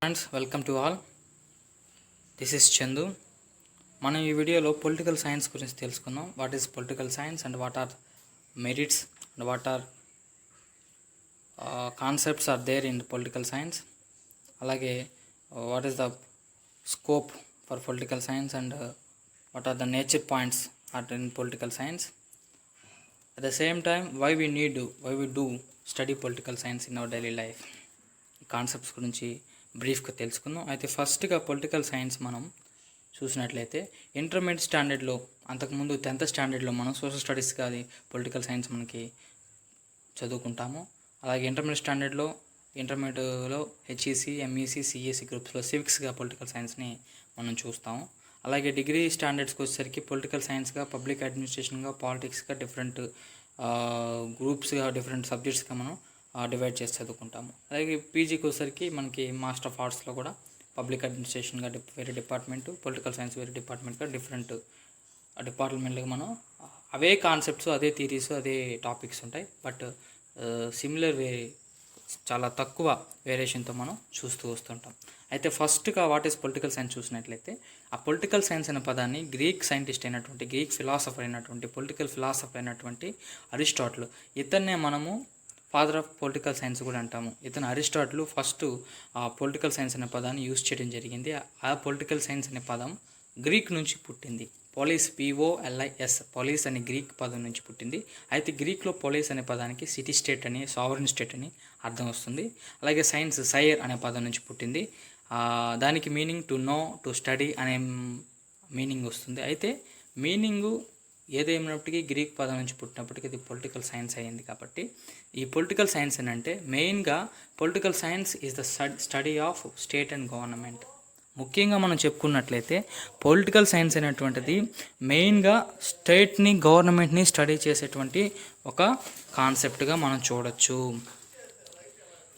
Friends welcome to all. This is Chandu. మనం ఈ వీడియోలో పొలిటికల్ సైన్స్ గురించి తెలుసుకుందాం. What is political science and what are merits and what are concepts are there in political science. అలాగే what is the scope for political science and what are the nature points are in political science. At the same time why we do study political science in our daily life. ఈ concepts గురించి బ్రీఫ్గా తెలుసుకుందాం. అయితే ఫస్ట్గా political science మనం చూసినట్లయితే intermediate స్టాండర్డ్లో, అంతకుముందు 10th స్టాండర్డ్లో మనం సోషల్ స్టడీస్గా అది పొలిటికల్ సైన్స్ మనకి చదువుకుంటాము. అలాగే ఇంటర్మీడియట్లో హెచ్ఈసి, ఎంఈసి, సిఎస్సి గ్రూప్స్లో సివిక్స్గా పొలిటికల్ సైన్స్ని మనం చూస్తాము. అలాగే డిగ్రీ స్టాండర్డ్స్కి వచ్చేసరికి పొలిటికల్ సైన్స్గా, పబ్లిక్ అడ్మినిస్ట్రేషన్గా, పాలిటిక్స్గా డిఫరెంట్ గ్రూప్స్గా, డిఫరెంట్ సబ్జెక్ట్స్గా మనం డివైడ్ చేసి చదువుకుంటాము. అలాగే పీజీకి వచ్చేసరికి మనకి మాస్టర్ ఆఫ్ ఆర్ట్స్లో కూడా పబ్లిక్ అడ్మినిస్ట్రేషన్గా వేరే డిపార్ట్మెంటు, పొలిటికల్ సైన్స్ వేరే డిపార్ట్మెంట్గా డిఫరెంట్ డిపార్ట్మెంట్గా మనం అవే కాన్సెప్ట్స్, అదే థియరీస్, అదే టాపిక్స్ ఉంటాయి. బట్ సిమిలర్ చాలా తక్కువ వేరియేషన్తో మనం చూస్తూ వస్తుంటాం. అయితే ఫస్ట్గా వాట్ ఈస్ పొలిటికల్ సైన్స్ చూసినట్లయితే, ఆ పొలిటికల్ సైన్స్ అనే పదాన్ని గ్రీక్ సైంటిస్ట్ అయినటువంటి, గ్రీక్ ఫిలాసఫర్ అయినటువంటి, పొలిటికల్ ఫిలాసఫర్ అయినటువంటి అరిస్టాటిల్, ఇతన్నే మనము ఫాదర్ ఆఫ్ పొలిటికల్ సైన్స్ కూడా అంటాము. ఇతను అరిస్టాటిల్ ఫస్ట్ ఆ పొలిటికల్ సైన్స్ అనే పదాన్ని యూజ్ చేయడం జరిగింది. ఆ పొలిటికల్ సైన్స్ అనే పదం గ్రీక్ నుంచి పుట్టింది. పోలీస్, POLIS, పోలీస్ అనే గ్రీక్ పదం నుంచి పుట్టింది. అయితే గ్రీక్లో పోలీస్ అనే పదానికి సిటీ స్టేట్ అని, సావరెన్ స్టేట్ అని అర్థం వస్తుంది. అలాగే సైన్స్, సైర్ అనే పదం నుంచి పుట్టింది. దానికి meaning to know, to study అనే మీనింగ్ వస్తుంది. అయితే మీనింగు ఏదేమైనప్పటికీ గ్రీక్ పదం నుంచి పుట్టినప్పటికీ ఇది పొలిటికల్ సైన్స్ అయ్యింది. కాబట్టి ఈ పొలిటికల్ సైన్స్ అని అంటే మెయిన్గా political science is the study of state and government. ముఖ్యంగా మనం చెప్పుకున్నట్లయితే పొలిటికల్ సైన్స్ అనేటువంటిది మెయిన్గా స్టేట్ని, గవర్నమెంట్ని స్టడీ చేసేటువంటి ఒక కాన్సెప్ట్గా మనం చూడొచ్చు.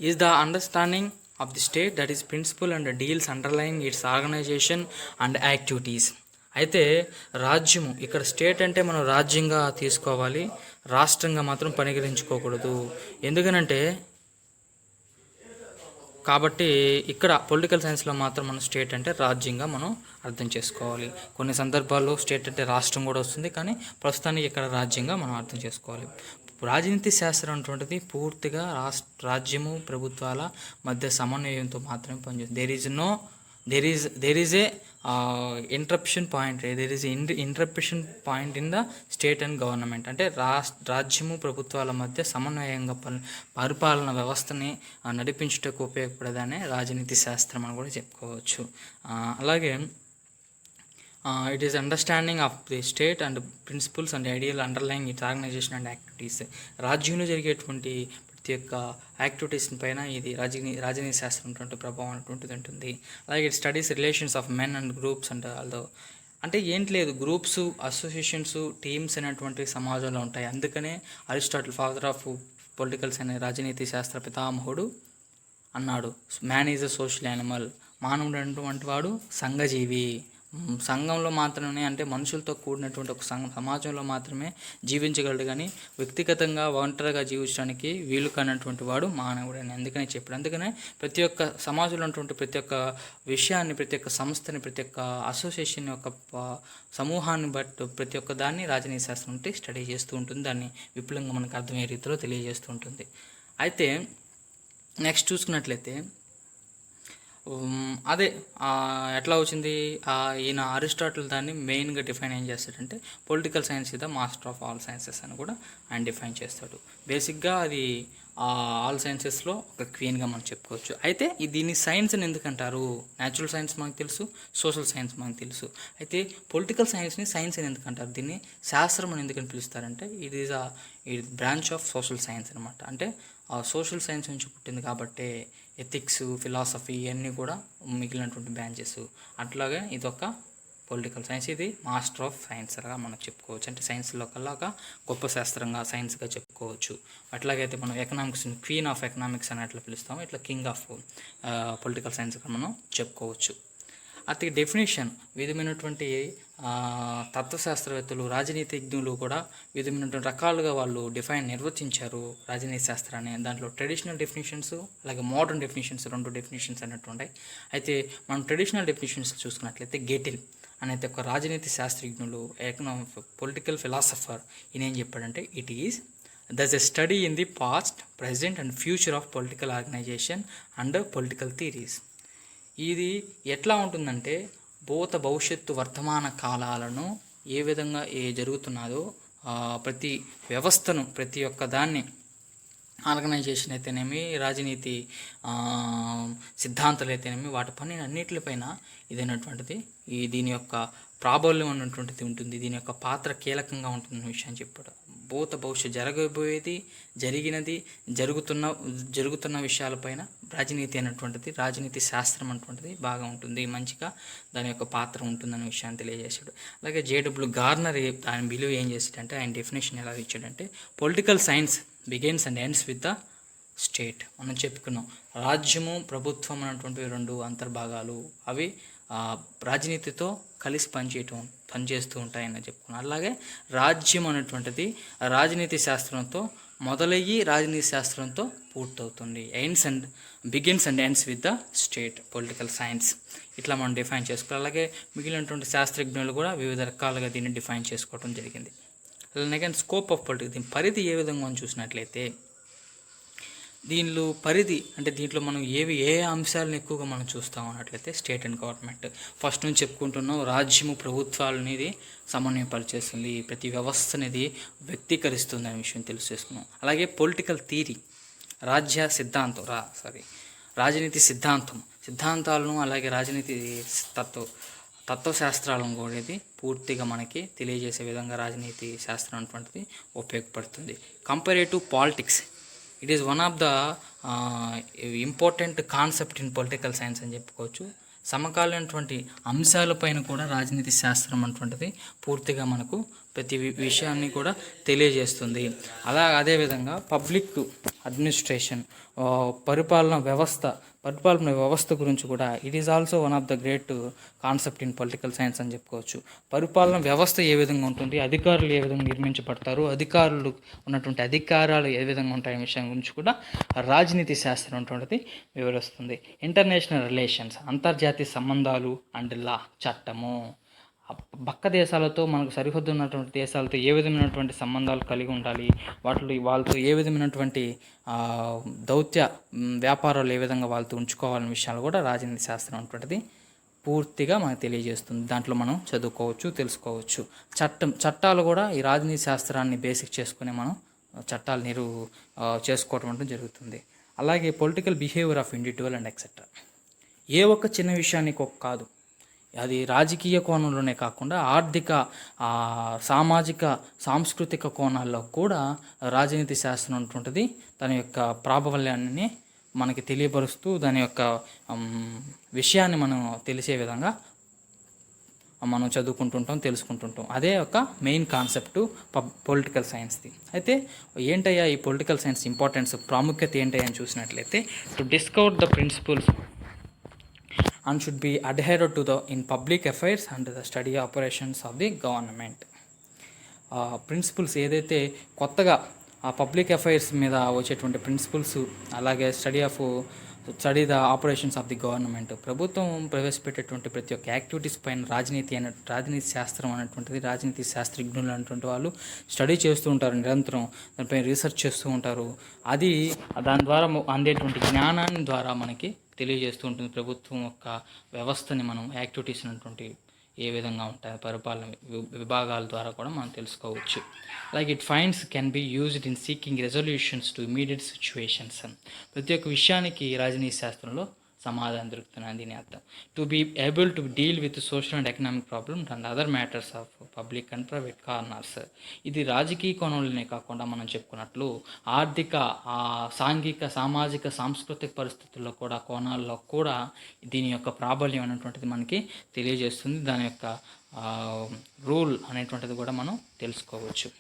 Is the understanding of the state that is principle and deals underlying its organisation and activities. అయితే రాజ్యము, ఇక్కడ స్టేట్ అంటే మనం రాజ్యంగా తీసుకోవాలి, రాష్ట్రంగా మాత్రం పరిగణించుకోకూడదు. ఎందుకనంటే కాబట్టి ఇక్కడ పొలిటికల్ సైన్స్లో మాత్రం మనం స్టేట్ అంటే రాజ్యంగా మనం అర్థం చేసుకోవాలి. కొన్ని సందర్భాల్లో స్టేట్ అంటే రాష్ట్రం కూడా వస్తుంది, కానీ ప్రస్తుతానికి ఇక్కడ రాజ్యంగా మనం అర్థం చేసుకోవాలి. రాజనీతి శాస్త్రం అటువంటిది పూర్తిగా రాజ్యము, ప్రభుత్వాల మధ్య సమన్వయంతో మాత్రమే పనిచేస్తుంది. there is a interruption point in the state and government. అంటే రాజ్యము, ప్రభుత్వాల మధ్య సమన్వయంగా పరిపాలన వ్యవస్థని నడిపించుటకు ఉపయోగపడేదాన్ని రాజనీతి శాస్త్రం అని కూడా చెప్పుకోవచ్చు. అలాగే it is understanding of the state and principles and ideal underlying its organisation and activities. రాజ్యంలో జరిగేటువంటి ప్రతి ఒక్క యాక్టివిటీస్ పైన ఇది రాజనీతి శాస్త్రం అటువంటి ప్రభావం అటువంటిది ఉంటుంది. అలాగే it studies relations of men and groups and although. అంటే ఏంటి లేదు, గ్రూప్స్, అసోసియేషన్స్, టీమ్స్ అనేటువంటి సమాజంలో ఉంటాయి. అందుకనే అరిస్టాటిల్, ఫాదర్ ఆఫ్ పొలిటికల్స్ అనే రాజనీతి శాస్త్ర పితామహుడు అన్నాడు, man is a social animal. మానవుడు అటువంటి వాడు సంఘజీవి. సంఘంలో మాత్రమే, అంటే మనుషులతో కూడినటువంటి ఒక సమాజంలో మాత్రమే జీవించగలడు, కానీ వ్యక్తిగతంగా ఒంటరిగా జీవించడానికి వీలు కానటువంటి వాడు మానవుడు అని అందుకనే చెప్పాడు. అందుకనే ప్రతి ఒక్క సమాజంలో ఉన్నటువంటి ప్రతి ఒక్క విషయాన్ని, ప్రతి ఒక్క సంస్థని, ప్రతి ఒక్క అసోసియేషన్ యొక్క సమూహాన్ని బట్టి ప్రతి ఒక్క దాన్ని రాజనీతి శాస్త్రం ఉంటే స్టడీ చేస్తూ ఉంటుంది. దాన్ని విపులంగా మనకు అర్థమయ్యే రీతిలో తెలియజేస్తూ ఉంటుంది. అయితే నెక్స్ట్ చూసుకున్నట్లయితే అదే ఎట్లా వచ్చింది, ఈయన అరిస్టాటిల్ దాన్ని మెయిన్గా డిఫైన్ ఏం చేస్తాడంటే political science is the master of all sciences అని కూడా ఆయన డిఫైన్ చేస్తాడు. బేసిక్గా అది ఆల్ సైన్సెస్లో ఒక క్వీన్గా మనం చెప్పుకోవచ్చు. అయితే దీన్ని సైన్స్ అని ఎందుకంటారు? న్యాచురల్ సైన్స్ మనకు తెలుసు, సోషల్ సైన్స్ మనకు తెలుసు. అయితే పొలిటికల్ సైన్స్ని సైన్స్ అని ఎందుకంటారు? దీన్ని శాస్త్రం అని ఎందుకని పిలుస్తారంటే ఇది బ్రాంచ్ ఆఫ్ సోషల్ సైన్స్ అనమాట. అంటే సోషల్ సైన్స్ నుంచి పుట్టింది కాబట్టి ఎథిక్స్, ఫిలాసఫీ ఇవన్నీ కూడా మిగిలినటువంటి బ్రాంచెస్. అట్లాగే ఇదొక పొలిటికల్ సైన్స్, ఇది మాస్టర్ ఆఫ్ సైన్స్గా మనం చెప్పుకోవచ్చు. అంటే సైన్స్లో కల్లా ఒక గొప్ప శాస్త్రంగా, సైన్స్గా చెప్పుకోవచ్చు. అట్లాగైతే మనం ఎకనామిక్స్ని క్వీన్ ఆఫ్ ఎకనామిక్స్ అని అట్లా పిలుస్తాము, ఇట్లా కింగ్ ఆఫ్ పొలిటికల్ సైన్స్గా మనం చెప్పుకోవచ్చు. అతి డెఫినేషన్ విధమైనటువంటి తత్వశాస్త్రవేత్తలు, రాజనీతిజ్ఞులు కూడా విధమైనటువంటి రకాలుగా వాళ్ళు నిర్వచించారు రాజనీతి శాస్త్రాన్ని. దాంట్లో ట్రెడిషనల్ డెఫినేషన్స్ అలాగే మోడర్న్ డెఫినేషన్స్, 2 డెఫినేషన్స్ అన్నట్టు ఉంటాయి. అయితే మనం ట్రెడిషనల్ డెఫినేషన్స్ చూసుకున్నట్లయితే గెటిల్ అనేది ఒక రాజనీతి శాస్త్రజ్ఞులు, పొలిటికల్ ఫిలాసఫర్, ఈయన ఏం చెప్పాడంటే it is thus a study in the past, present and future of political organisation and political theories. ఇది ఎట్లా ఉంటుందంటే భవిష్యత్తు వర్తమాన కాలాలను ఏ విధంగా జరుగుతున్నదో ప్రతి వ్యవస్థను, ప్రతి ఒక్క దాన్ని, ఆర్గనైజేషన్ అయితేనేమి, రాజనీతి సిద్ధాంతాలు అయితేనేమి, వాటి పని అన్నిటిపైన ఇదైనటువంటిది దీని యొక్క ప్రాబల్యం అన్నటువంటిది ఉంటుంది. దీని యొక్క పాత్ర కీలకంగా ఉంటుందన్న విషయాన్ని చెప్పాడు. భవిష్యత్తు జరగబోయేది, జరిగినది, జరుగుతున్న విషయాలపైన రాజనీతి శాస్త్రం అన్నటువంటిది బాగా ఉంటుంది, మంచిగా దాని యొక్క పాత్ర ఉంటుందనే విషయాన్ని తెలియజేశాడు. అలాగే జేడబ్ల్యూ గార్నర్ ఆయన బిలీవ్ ఏం చేశాడంటే, ఆయన డెఫినేషన్ ఎలా ఇచ్చాడంటే political science begins and ends with the state. మనం చెప్పుకున్నాం రాజ్యము, ప్రభుత్వం అనేటువంటి 2 అంతర్భాగాలు, అవి రాజనీతితో కలిసి పనిచేస్తూ ఉంటాయని చెప్పుకున్నాం. అలాగే రాజ్యం అనేటువంటిది రాజనీతి శాస్త్రంతో మొదలయ్యి రాజనీతి శాస్త్రంతో పూర్తవుతుంది. Begins and ends with the state, political science. ఇట్లా మనం డిఫైన్ చేసుకోవాలి. అలాగే మిగిలినటువంటి శాస్త్రజ్ఞులు కూడా వివిధ రకాలుగా దీన్ని డిఫైన్ చేసుకోవడం జరిగింది. అలాగే స్కోప్ ఆఫ్ పొలిటికల్, దీని పరిధి ఏ విధంగా మనం చూసినట్లయితే, దీనిలో పరిధి అంటే దీంట్లో మనం ఏ అంశాలను ఎక్కువగా మనం చూస్తాం అన్నట్లయితే స్టేట్ అండ్ గవర్నమెంట్. ఫస్ట్ నుంచి చెప్పుకుంటున్నాం రాజ్యము, ప్రభుత్వాలనేది సమన్వయపరిచేస్తుంది, ప్రతి వ్యవస్థ అనేది వ్యక్తీకరిస్తుంది అనే విషయం తెలుసుకున్నాం. అలాగే పొలిటికల్ థీరీ, రాజనీతి సిద్ధాంతాలను అలాగే రాజనీతి తత్వశాస్త్రాలను కూడా పూర్తిగా మనకి తెలియజేసే విధంగా రాజనీతి శాస్త్రం అటువంటిది ఉపయోగపడుతుంది. Comparative politics, it is one of the important concept in political science అని చెప్పుకోవచ్చు. సమకాలీనటువంటి అంశాలపైన కూడా రాజనీతి శాస్త్రం అటువంటిది పూర్తిగా మనకు ప్రతి విషయాన్ని కూడా తెలియజేస్తుంది. అదేవిధంగా పబ్లిక్ అడ్మినిస్ట్రేషన్, పరిపాలన వ్యవస్థ గురించి కూడా it is also one of the great concept in political science అని చెప్పుకోవచ్చు. పరిపాలన వ్యవస్థ ఏ విధంగా ఉంటుంది, అధికారులు ఏ విధంగా నిర్మించబడతారు, అధికారులు ఉన్నటువంటి అధికారాలు ఏ విధంగా ఉంటాయనే విషయం గురించి కూడా రాజనీతి శాస్త్రం అటువంటిది వివరిస్తుంది. ఇంటర్నేషనల్ రిలేషన్స్, అంతర్జాతీయ సంబంధాలు అండ్ లా, చట్టము, పక్క దేశాలతో మనకు సరిహద్దు ఉన్నటువంటి దేశాలతో ఏ విధమైనటువంటి సంబంధాలు కలిగి ఉండాలి, వాళ్ళతో ఏ విధమైనటువంటి దౌత్య వ్యాపారాలు ఏ విధంగా వాళ్ళతో ఉంచుకోవాలనే విషయాలు కూడా రాజనీతి శాస్త్రం అటువంటిది పూర్తిగా మనకు తెలియజేస్తుంది. దాంట్లో మనం చదువుకోవచ్చు, తెలుసుకోవచ్చు. చట్టాలు కూడా ఈ రాజనీతి శాస్త్రాన్ని బేసిక్ చేసుకుని మనం చట్టాలు చేసుకోవడం అంటూ జరుగుతుంది. అలాగే political behaviour of individual and etcetera, ఏ ఒక్క చిన్న విషయానికి కాదు, అది రాజకీయ కోణంలోనే కాకుండా ఆర్థిక, సామాజిక, సాంస్కృతిక కోణాల్లో కూడా రాజనీతి శాస్త్రం ఉంటుంటుంది. దాని యొక్క ప్రాబల్యాన్ని మనకి తెలియపరుస్తూ దాని యొక్క విషయాన్ని మనం తెలిసే విధంగా మనం చదువుకుంటుంటాం, తెలుసుకుంటుంటాం. అదే ఒక మెయిన్ కాన్సెప్ట్ పొలిటికల్ సైన్స్ది. అయితే ఏంటయ్యా ఈ పొలిటికల్ సైన్స్ ఇంపార్టెన్స్, ప్రాముఖ్యత ఏంటయ్యా అని చూసినట్లయితే, to discover the principles and should be adhered to in public affairs and the study operations of the government. Principles ఏదైతే కొత్తగా పబ్లిక్ అఫైర్స్ మీద వచ్చేటువంటి ప్రిన్సిపల్స్, అలాగే study the operations of the government, ప్రభుత్వం ప్రవేశపెట్టేటువంటి ప్రతి ఒక్క యాక్టివిటీస్ పైన రాజనీతి శాస్త్రం అనేటువంటిది, రాజనీతి శాస్త్రజ్ఞులు అనేటువంటి వాళ్ళు స్టడీ చేస్తూ ఉంటారు, నిరంతరం దానిపైన రీసెర్చ్ చేస్తూ ఉంటారు. దాని ద్వారా అందేటువంటి జ్ఞానాన్ని ద్వారా మనకి తెలియజేస్తూ ఉంటుంది. ప్రభుత్వం యొక్క వ్యవస్థని మనం యాక్టివిటీస్ అనేటువంటి ఏ విధంగా ఉంటాయి, పరిపాలన విభాగాల ద్వారా కూడా మనం తెలుసుకోవచ్చు. Like it finds can be used in seeking resolutions to immediate situations. ప్రతి ఒక్క విషయానికి రాజనీతి శాస్త్రంలో సమాధానం దొరుకుతున్నాయి దీని అర్థం. To be able to deal with social and economic problems and other matters of public and private corners. ఇది రాజకీయ కోణంలోనే కాకుండా మనం చెప్పుకున్నట్లు ఆర్థిక, సాంఘిక, సామాజిక, సాంస్కృతిక పరిస్థితుల్లో కూడా, కోణాల్లో కూడా దీని యొక్క ప్రాబల్యం అనేటువంటిది మనకి తెలియజేస్తుంది. దాని యొక్క రూల్ అనేటువంటిది కూడా మనం తెలుసుకోవచ్చు.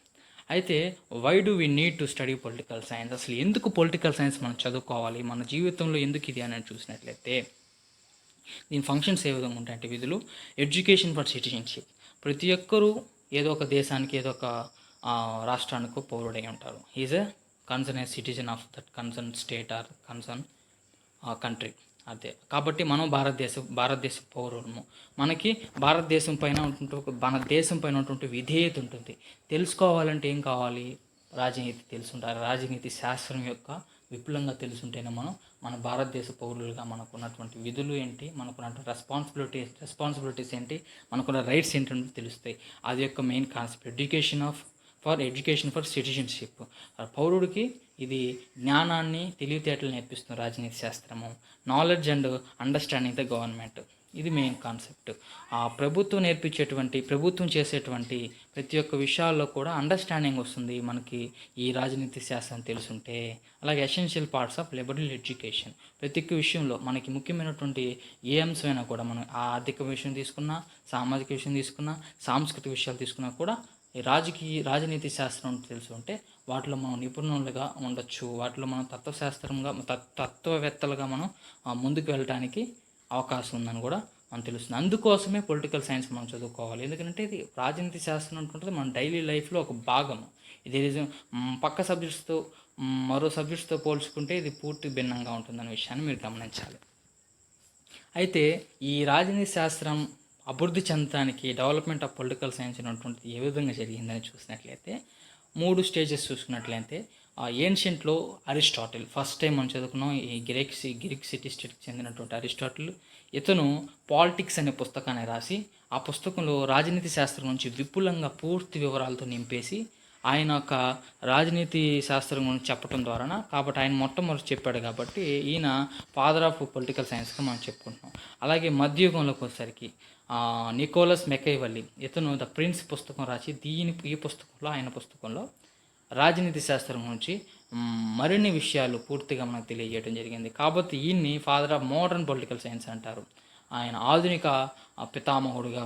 అయితే why do we need to study political science, అసలు ఎందుకు పొలిటికల్ సైన్స్ మనం చదువుకోవాలి, మన జీవితంలో ఎందుకు ఇది అని చూసినట్లయితే, దీని ఫంక్షన్స్ ఏ విధంగా ఉంటాయంటే విధులు: ఎడ్యుకేషన్ ఫర్ సిటిజన్షిప్, ప్రతి ఒక్కరూ ఏదో ఒక దేశానికి ఏదో ఒక రాష్ట్రానికో పౌరుడై ఉంటారు. Is a concern A citizen of that concern state or concern country. అదే కాబట్టి మనం భారతదేశ పౌరులము. మనకి భారతదేశం పైన మన దేశం పైన ఉన్నటువంటి విధేయత ఉంటుంది. తెలుసుకోవాలంటే ఏం కావాలి? రాజనీతి తెలుసుంటారు. రాజనీతి శాస్త్రం యొక్క విపులంగా తెలుసుంటేనే మనం మన భారతదేశ పౌరులుగా మనకున్నటువంటి విధులు ఏంటి, మనకున్నటువంటి రెస్పాన్సిబిలిటీస్ ఏంటి, మనకున్న రైట్స్ ఏంటంటే తెలుస్తాయి. అది యొక్క main concept education for citizenship. పౌరుడికి ఇది జ్ఞానాన్ని, తెలివితేటలు నేర్పిస్తుంది రాజనీతి శాస్త్రము. Knowledge and understanding the government, ఇది మెయిన్ కాన్సెప్ట్. ప్రభుత్వం చేసేటువంటి ప్రతి ఒక్క విషయాల్లో కూడా అండర్స్టాండింగ్ వస్తుంది మనకి ఈ రాజనీతి శాస్త్రం తెలుసుంటే. అలాగే essential parts of liberal education, ప్రతి ఒక్క విషయంలో మనకి ముఖ్యమైనటువంటి ఏ అంశమైనా కూడా మనం ఆర్థిక విషయం తీసుకున్నా, సామాజిక విషయం తీసుకున్నా, సాంస్కృతిక విషయాలు తీసుకున్నా కూడా ఈ రాజనీతి శాస్త్రం తెలుసుంటే వాటిలో మనం నిపుణులుగా ఉండొచ్చు. వాటిలో మనం తత్వవేత్తలుగా మనం ముందుకు వెళ్ళడానికి అవకాశం ఉందని కూడా మనకు తెలుస్తుంది. అందుకోసమే పొలిటికల్ సైన్స్ మనం చదువుకోవాలి. ఎందుకంటే ఇది రాజనీతి శాస్త్రం అంటుంటుంది మన డైలీ లైఫ్లో ఒక భాగము. ఇది పక్క సబ్జెక్ట్స్తో మరో సబ్జెక్ట్స్తో పోల్చుకుంటే ఇది పూర్తి భిన్నంగా ఉంటుందనే విషయాన్ని మీరు గమనించాలి. అయితే ఈ రాజనీతి శాస్త్రం అభివృద్ధి చెందడానికి డెవలప్మెంట్ ఆఫ్ పొలిటికల్ సైన్స్ అనేటువంటిది ఏ విధంగా జరిగిందని చూసినట్లయితే 3 స్టేజెస్ చూసుకున్నట్లయితే ఏన్షియంట్లో అరిస్టాటిల్, ఫస్ట్ టైం మనం చదువుకున్నాం ఈ గ్రీక్ సిటీ స్టేట్కి చెందినటువంటి అరిస్టాటిల్. ఇతను పాలిటిక్స్ అనే పుస్తకాన్ని రాసి ఆ పుస్తకంలో రాజనీతి శాస్త్రం నుంచి విపులంగా పూర్తి వివరాలతో నింపేసి ఆయన ఒక రాజనీతి శాస్త్రం గురించి చెప్పడం ద్వారా, కాబట్టి ఆయన మొట్టమొదటి చెప్పాడు కాబట్టి ఈయన ఫాదర్ ఆఫ్ పొలిటికల్ సైన్స్గా మనం చెప్పుకుంటున్నాం. అలాగే మధ్యయుగంలోకి వచ్చేసరికి నికోలస్ మెకైవల్లీ, ఇతను ద ప్రిన్స్ పుస్తకం రాసి ఆయన పుస్తకంలో రాజనీతి శాస్త్రం గురించి మరిన్ని విషయాలు పూర్తిగా మనకు తెలియజేయడం జరిగింది. కాబట్టి ఈయన్ని father of modern political science అంటారు. ఆయన ఆధునిక పితామహుడుగా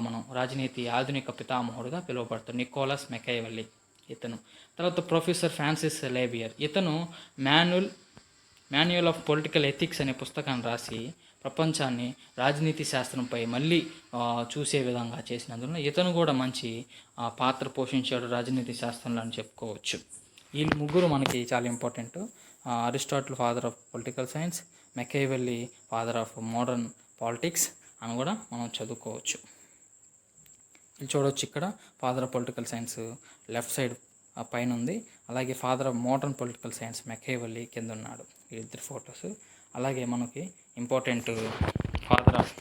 ఆధునిక పితామహుడుగా పిలువబడతారు నికోలస్ మెకైవల్లీ ఇతను. తర్వాత ప్రొఫెసర్ ఫ్రాన్సిస్ లేబియర్, ఇతను మాన్యువల్ ఆఫ్ పొలిటికల్ ఎథిక్స్ అనే పుస్తకాన్ని రాసి ప్రపంచాన్ని రాజనీతి శాస్త్రంపై మళ్ళీ చూసే విధంగా చేసినందున ఇతను కూడా మంచి పాత్ర పోషించాడు రాజనీతి శాస్త్రంలో అని చెప్పుకోవచ్చు. ఈ ముగ్గురు మనకి చాలా important. Aristotle father of political science, Machiavelli father of modern politics అని కూడా మనం చదువుకోవచ్చు. ఇది చూడవచ్చు, ఇక్కడ father of political science left side పైన ఉంది. అలాగే father of modern political science Machiavelli కింద ఉన్నాడు. ఈ ఇద్దరు ఫొటోస్. అలాగే మనకి important father of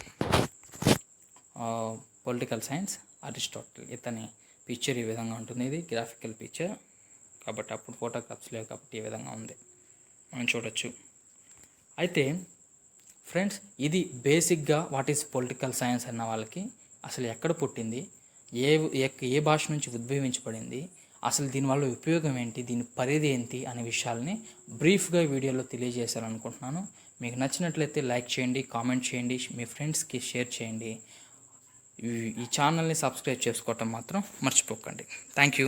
political science Aristotle. ఇతని పిక్చర్ ఈ విధంగా ఉంటుంది. ఇది గ్రాఫికల్ పిక్చర్ కాబట్టి అప్పుడు ఫోటోగ్రాఫ్స్ లేవు కాబట్టి ఈ విధంగా ఉంది, మనం చూడొచ్చు. అయితే ఫ్రెండ్స్, ఇది బేసిక్గా వాట్ ఈస్ పొలిటికల్ సైన్స్ అన్న వాళ్ళకి అసలు ఎక్కడ పుట్టింది, ఏ భాష నుంచి ఉద్భవించబడింది, అసలు దీనివల్ల ఉపయోగం ఏంటి, దీని పరిధి ఏంటి అనే విషయాల్ని బ్రీఫ్గా వీడియోలో తెలియజేశారనుకుంటున్నాను. మీకు నచ్చినట్లయితే లైక్ చేయండి, కామెంట్ చేయండి, మీ ఫ్రెండ్స్కి షేర్ చేయండి. ఈ ఛానల్ని సబ్స్క్రైబ్ చేసుకోవటం మాత్రం మర్చిపోకండి. Thank you.